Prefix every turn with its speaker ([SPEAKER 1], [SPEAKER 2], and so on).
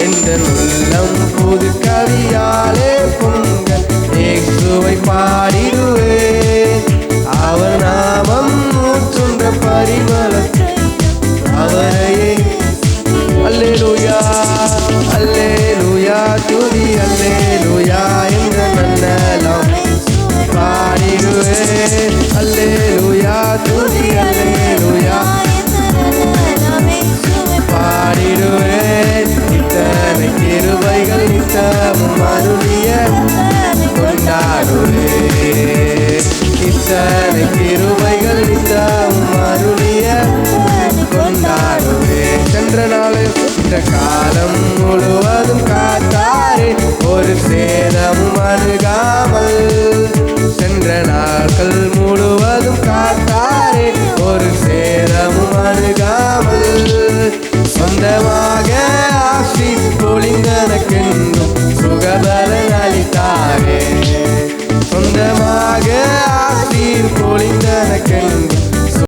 [SPEAKER 1] எந்த உள்ளம் புது கவியாலே பொங்க இயேசுவை பாடிடுவேன். அவர் நாமம் ஊற்றுன்ற பரிமளத்தை அவரையே. அல்லேலூயா அல்லேலூயா துதி அல்லேலூயா என்ற நன்னலாம் பாடிடுவேன். அல்லேலூயா துதி அல்லேலூயா பாடிடுவேன். இத்தனை கிருபைகள் நித்தமும் அருளிய கொண்டாடுவேன். இத்தனை கிருபைகள் நித்தமும் அருளிய கொண்டாடுவேன். சென்ற நாள் இந்த காலம் முழுவதும் காத்தாரே ஒரு சேதமும் அணுகாமல். சென்ற நாட்கள் முழுவதும் காத்தாரே ஒரு சேதமும் அணுகாமல். சொந்தமாக ஆசி பொழிந்தனக்கென்றும் சுகபலன் அளித்தாரே. சொந்தமாக ஆசி பொழிந்தனக்கென்றும்